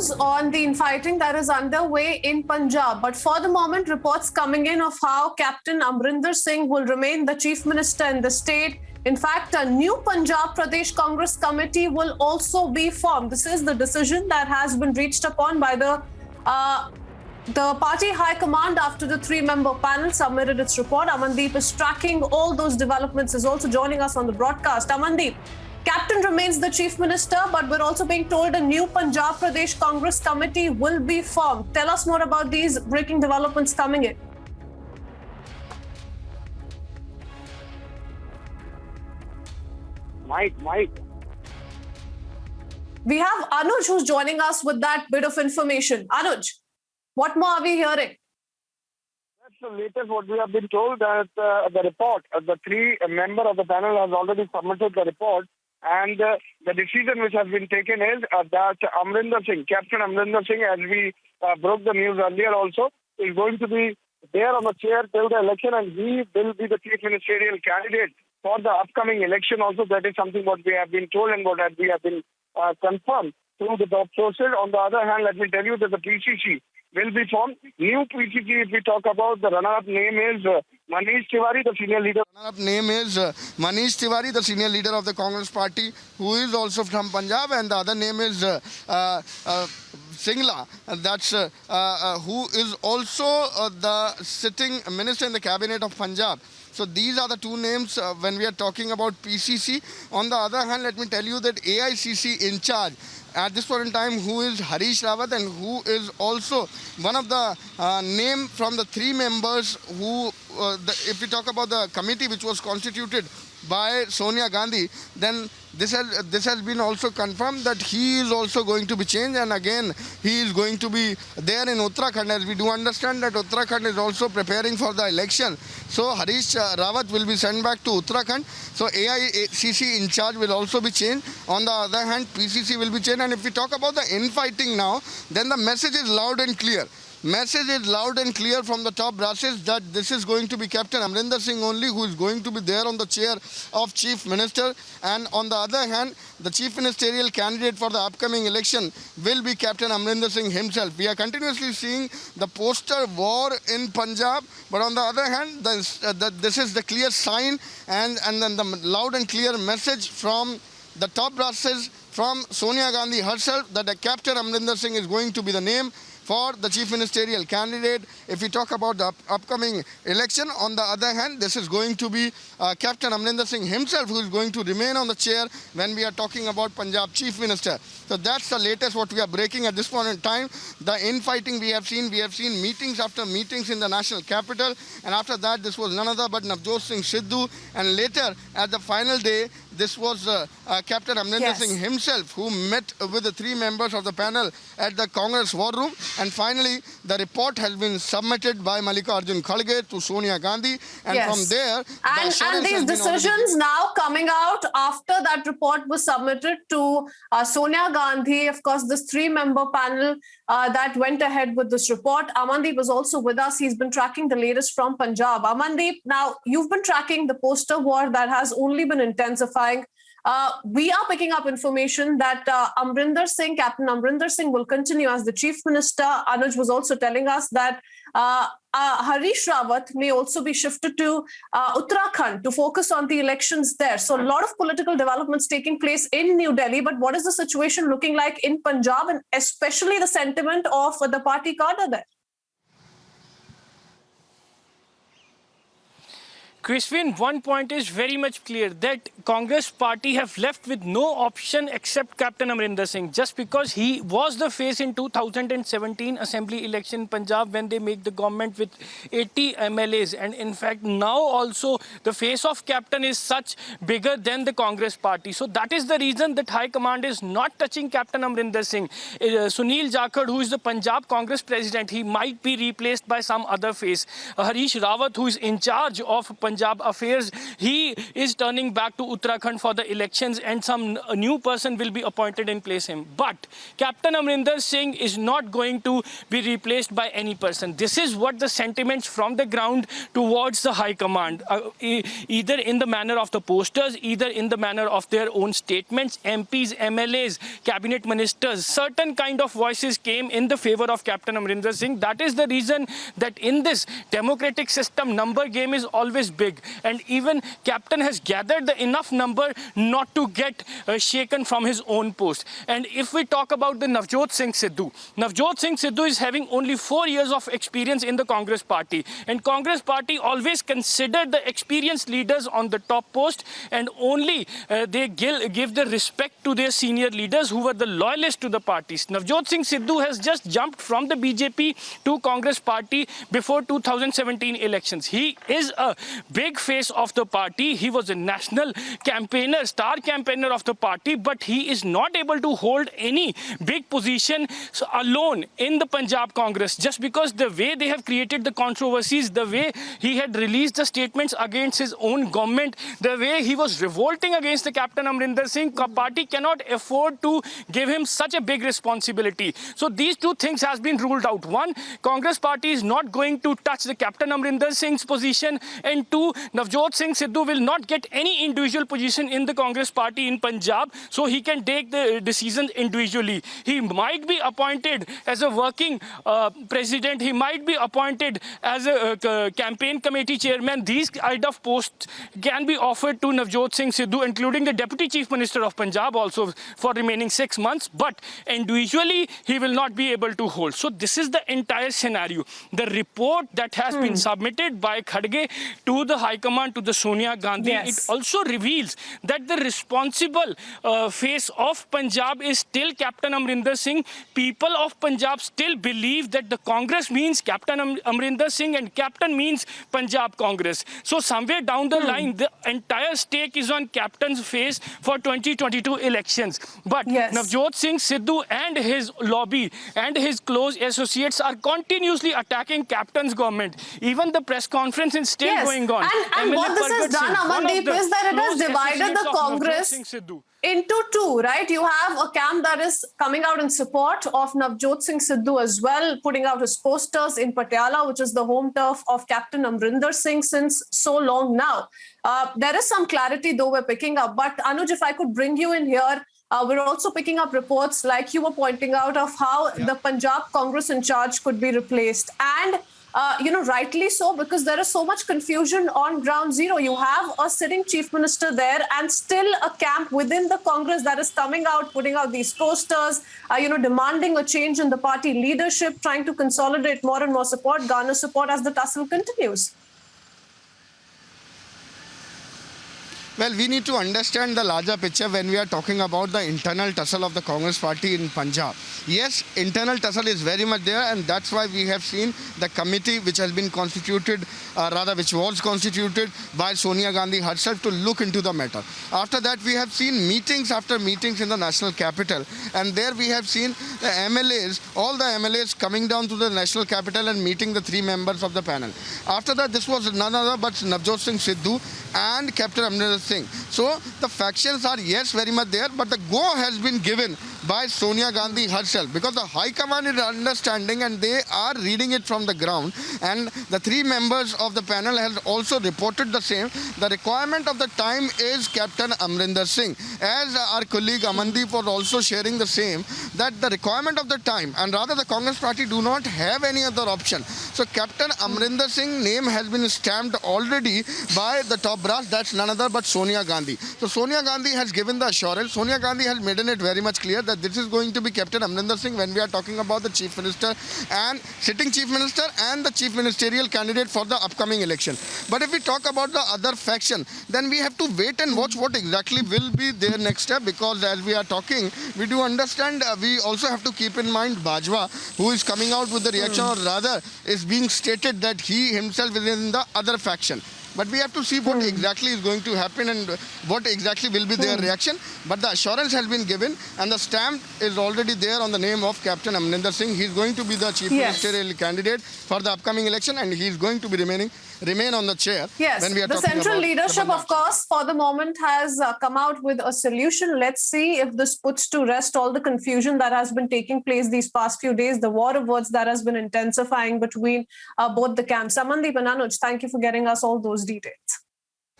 news on the infighting that is underway in Punjab. But for the moment, reports coming in of how Captain Amrinder Singh will remain the chief minister in the state. In fact, a new Punjab Pradesh Congress committee will also be formed. This is the decision that has been reached upon by the party high command after the three-member panel submitted its report. Amandeep is tracking all those developments, is also joining us on the broadcast. Amandeep, Captain remains the chief minister, but we're also being told a new Punjab Pradesh Congress committee will be formed. Tell us more about these breaking developments coming in. Mike. We have Anuj who's joining us with that bit of information. Anuj, what more are we hearing? That's the latest what we have been told, that the report, the three member of the panel has already submitted the report, and the decision which has been taken is that Amrinder Singh, Captain Amrinder Singh, as we broke the news earlier also, is going to be there on the chair till the election, and he will be the chief ministerial candidate for the upcoming election also. That is something what we have been told and what we have been confirmed through the top sources. On the other hand, let me tell you that the PCC will be formed. New PCC, if we talk about, the runner-up name is Manish Tiwari, the senior leader. Runner-up name is Manish Tiwari, the senior leader of the Congress party, who is also from Punjab, and the other name is Singla, that's who is also the sitting minister in the cabinet of Punjab. So these are the two names when we are talking about PCC. On the other hand, let me tell you that AICC in charge at this point in time, who is Harish Rawat, and who is also one of the name from the three members who, if we talk about the committee which was constituted by Sonia Gandhi, then this has been also confirmed that he is also going to be changed, and again he is going to be there in Uttarakhand, as we do understand that Uttarakhand is also preparing for the election. So Harish Rawat will be sent back to Uttarakhand. So AICC in charge will also be changed. On the other hand, PCC will be changed. And if we talk about the infighting now, then the message is loud and clear. Message is loud and clear from the top brasses that this is going to be Captain Amrinder Singh only who is going to be there on the chair of Chief Minister. And on the other hand, the Chief Ministerial candidate for the upcoming election will be Captain Amrinder Singh himself. We are continuously seeing the poster war in Punjab, but on the other hand, this is the clear sign and then the loud and clear message from the top brasses from Sonia Gandhi herself that the Captain Amrinder Singh is going to be the name for the chief ministerial candidate. If we talk about the upcoming election, on the other hand, this is going to be Captain Amrinder Singh himself who is going to remain on the chair when we are talking about Punjab chief minister. So that's the latest what we are breaking at this point in time. The infighting we have seen meetings after meetings in the national capital, and after that this was none other but Navjot Singh Sidhu, and later at the final day this was Captain Amrinder Singh himself who met with the three members of the panel at the Congress war room. And finally, the report has been submitted by Mallikarjun Kharge to Sonia Gandhi. And from there... And these decisions now coming out after that report was submitted to Sonia Gandhi. Of course, this three-member panel that went ahead with this report. Amandeep was also with us. He's been tracking the latest from Punjab. Amandeep, now you've been tracking the poster war that has only been intensifying. We are picking up information that Amrinder Singh, Captain Amrinder Singh, will continue as the chief minister. Anuj was also telling us that Harish Rawat may also be shifted to Uttarakhand to focus on the elections there. So a lot of political developments taking place in New Delhi. But what is the situation looking like in Punjab, and especially the sentiment of the party cadre there? Christine, one point is very much clear, that Congress party have left with no option except Captain Amrinder Singh, just because he was the face in 2017 assembly election in Punjab when they make the government with 80 MLAs. And in fact, now also the face of Captain is such bigger than the Congress party. So that is the reason that High Command is not touching Captain Amrinder Singh. Sunil Jakhar, who is the Punjab Congress president, he might be replaced by some other face. Harish Rawat, who is in charge of Punjab Punjab affairs. He is turning back to Uttarakhand for the elections, and some new person will be appointed in place him. But Captain Amrinder Singh is not going to be replaced by any person. This is what the sentiments from the ground towards the High Command, either in the manner of the posters, either in the manner of their own statements. MPs, MLAs, cabinet ministers, certain kind of voices came in the favor of Captain Amrinder Singh. That is the reason that in this democratic system, number game is always big, and even Captain has gathered the enough number not to get shaken from his own post. And if we talk about the Navjot Singh Sidhu is having only 4 years of experience in the Congress party, and Congress party always considered the experienced leaders on the top post, and only they give the respect to their senior leaders who were the loyalists to the parties. Navjot Singh Sidhu has just jumped from the BJP to Congress party before 2017 elections. He is a big face of the party. He was a national campaigner, star campaigner of the party, but he is not able to hold any big position alone in the Punjab Congress, just because the way they have created the controversies, the way he had released the statements against his own government, the way he was revolting against the Captain Amrinder Singh. Party cannot afford to give him such a big responsibility. So these two things has been ruled out. One, Congress party is not going to touch the Captain Amrinder Singh's position, and two, Navjot Singh Sidhu will not get any individual position in the Congress party in Punjab, so he can take the decisions individually. He might be appointed as a working president. He might be appointed as a campaign committee chairman. These kind of posts can be offered to Navjot Singh Sidhu, including the Deputy Chief Minister of Punjab also for remaining 6 months, but individually he will not be able to hold. So this is the entire scenario. The report that has been submitted by Khadge to the High Command, to the Sonia Gandhi, it also reveals that the responsible face of Punjab is still Captain Amrinder Singh. People of Punjab still believe that the Congress means Captain Amrinder Singh and Captain means Punjab Congress. So somewhere down the line, the entire stake is on Captain's face for 2022 elections. But Navjot Singh Sidhu and his lobby and his close associates are continuously attacking Captain's government. Even the press conference is still going on. And what this has done, Amandeep, is that it has divided the Congress into two, right? You have a camp that is coming out in support of Navjot Singh Sidhu as well, putting out his posters in Patiala, which is the home turf of Captain Amrinder Singh since so long now. There is some clarity, though, we're picking up. But Anuj, if I could bring you in here, we're also picking up reports, like you were pointing out, of how the Punjab Congress in charge could be replaced. And rightly so, because there is so much confusion on ground zero. You have a sitting chief minister there and still a camp within the Congress that is coming out, putting out these posters, demanding a change in the party leadership, trying to consolidate more and more support, garner support as the tussle continues. Well, we need to understand the larger picture when we are talking about the internal tussle of the Congress party in Punjab. Yes, internal tussle is very much there, and that's why we have seen the committee which has been constituted, which was constituted by Sonia Gandhi herself to look into the matter. After that, we have seen meetings after meetings in the national capital, and there we have seen the MLAs, all the MLAs coming down to the national capital and meeting the 3 members of the panel. After that, this was none other but Navjot Singh Sidhu and Captain Amrinder Singh. So the factions are, yes, very much there, but the go has been given by Sonia Gandhi herself, because the High Command is understanding and they are reading it from the ground, and the 3 members of the panel has also reported the same. The requirement of the time is Captain Amrinder Singh. As our colleague Amandeep was also sharing the same, that the requirement of the time, and rather the Congress party do not have any other option. So Captain Amrinder Singh name has been stamped already by the top brass, that's none other but Sonia Gandhi. So Sonia Gandhi has given the assurance, Sonia Gandhi has made it very much clear that this is going to be Captain Amrinder Singh when we are talking about the Chief Minister and sitting Chief Minister and the Chief Ministerial candidate for the upcoming election. But if we talk about the other faction, then we have to wait and watch what exactly will be their next step, because as we are talking, we do understand, we also have to keep in mind Bajwa, who is coming out with the reaction, or rather is being stated that he himself is in the other faction. But we have to see what exactly is going to happen and what exactly will be their reaction. But the assurance has been given and the stamp is already there on the name of Captain Amrinder Singh. He is going to be the Chief Ministerial candidate for the upcoming election, and he is going to be remaining remain on the chair. Yes, when we are the talking central about leadership, Tamanna of course, for the moment has come out with a solution. Let's see if this puts to rest all the confusion that has been taking place these past few days, the war of words that has been intensifying between both the camps. Amandeep and Anuj, thank you for getting us all those details.